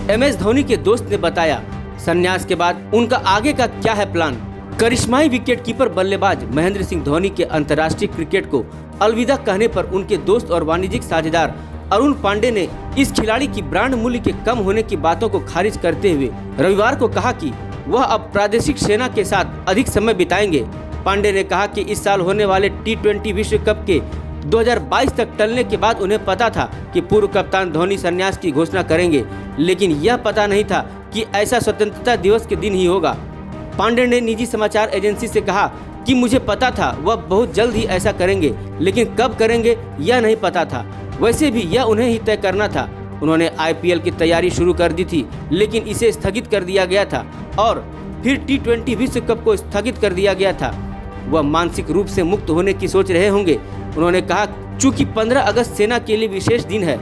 MS Dhoni के दोस्त ने बताया संन्यास के बाद उनका आगे का क्या है प्लान। करिश्माई विकेटकीपर बल्लेबाज महेंद्र सिंह धोनी के अंतर्राष्ट्रीय क्रिकेट को अलविदा कहने पर उनके दोस्त और वाणिज्यिक साझेदार अरुण पांडे ने इस खिलाड़ी की ब्रांड मूल्य के कम होने की बातों को खारिज करते हुए रविवार को कहा कि वह अब प्रादेशिक सेना के साथ अधिक समय बिताएंगे। पांडे ने कहा कि इस साल होने वाले T20 विश्व कप के 2022 तक टलने के बाद उन्हें पता था कि पूर्व कप्तान धोनी संन्यास की घोषणा करेंगे, लेकिन यह पता नहीं था कि ऐसा स्वतंत्रता दिवस के दिन ही होगा। पांडे ने निजी समाचार एजेंसी से कहा कि मुझे पता था वह बहुत जल्द ही ऐसा करेंगे, लेकिन कब करेंगे यह नहीं पता था। वैसे भी यह उन्हें ही तय करना था। उन्होंने IPL की तैयारी शुरू कर दी थी, लेकिन इसे स्थगित कर दिया गया था और फिर T20 विश्व कप को स्थगित कर दिया गया था। वह मानसिक रूप से मुक्त होने की सोच रहे होंगे। उन्होंने कहा चूंकि 15 अगस्त सेना के लिए विशेष दिन है,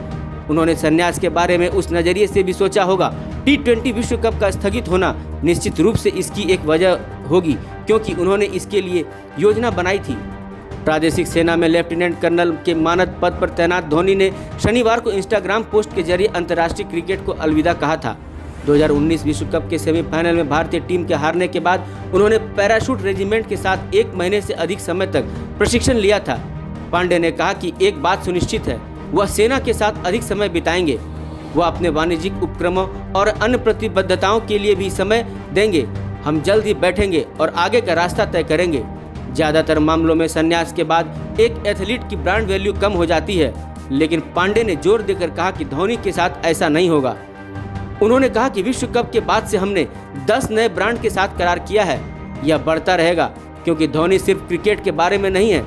उन्होंने संन्यास के बारे में उस नजरिए से भी सोचा होगा। T20 विश्व कप का स्थगित होना निश्चित रूप से इसकी एक वजह होगी, क्योंकि उन्होंने इसके लिए योजना बनाई थी। प्रादेशिक सेना में लेफ्टिनेंट कर्नल के मानद पद पर तैनात धोनी ने शनिवार को इंस्टाग्राम पोस्ट के जरिए अंतर्राष्ट्रीय क्रिकेट को अलविदा कहा था। 2019 विश्व कप के सेमीफाइनल में भारतीय टीम के हारने के बाद उन्होंने पैराशूट रेजिमेंट के साथ 1 महीने से अधिक समय तक प्रशिक्षण लिया था। पांडे ने कहा कि एक बात सुनिश्चित है, वह सेना के साथ अधिक समय बिताएंगे। वह अपने वाणिज्यिक उपक्रमों और अन्य प्रतिबद्धताओं के लिए भी समय देंगे। हम जल्द ही बैठेंगे और आगे का रास्ता तय करेंगे। ज्यादातर मामलों में संन्यास के बाद एक एथलीट की ब्रांड वैल्यू कम हो जाती है, लेकिन पांडे ने जोर देकर कहा कि धोनी के साथ ऐसा नहीं होगा। उन्होंने कहा कि विश्व कप के बाद से हमने 10 नए ब्रांड के साथ करार किया है। यह बढ़ता रहेगा, क्योंकि धोनी सिर्फ क्रिकेट के बारे में नहीं है,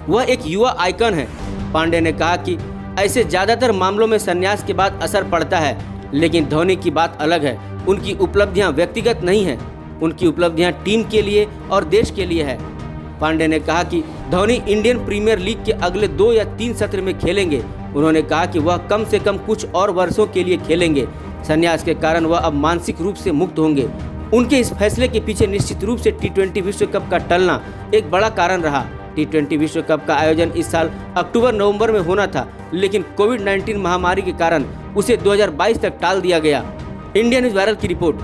वह एक युवा आइकन है। पांडे ने कहा कि ऐसे ज्यादातर मामलों में संन्यास के बाद असर पड़ता है, लेकिन धोनी की बात अलग है। उनकी उपलब्धियां व्यक्तिगत नहीं है, उनकी उपलब्धियां टीम के लिए और देश के लिए है। पांडे ने कहा कि धोनी इंडियन प्रीमियर लीग के अगले 2 या 3 सत्र में खेलेंगे। उन्होंने कहा कि वह कम से कम कुछ और वर्षों के लिए खेलेंगे। संन्यास के कारण वह अब मानसिक रूप से मुक्त होंगे। उनके इस फैसले के पीछे निश्चित रूप से T20 विश्व कप का टलना एक बड़ा कारण रहा। T20 विश्व कप का आयोजन इस साल अक्टूबर-नवंबर में होना था, लेकिन कोविड-19 महामारी के कारण उसे 2022 तक टाल दिया गया। इंडिया न्यूज़ वायरल की रिपोर्ट।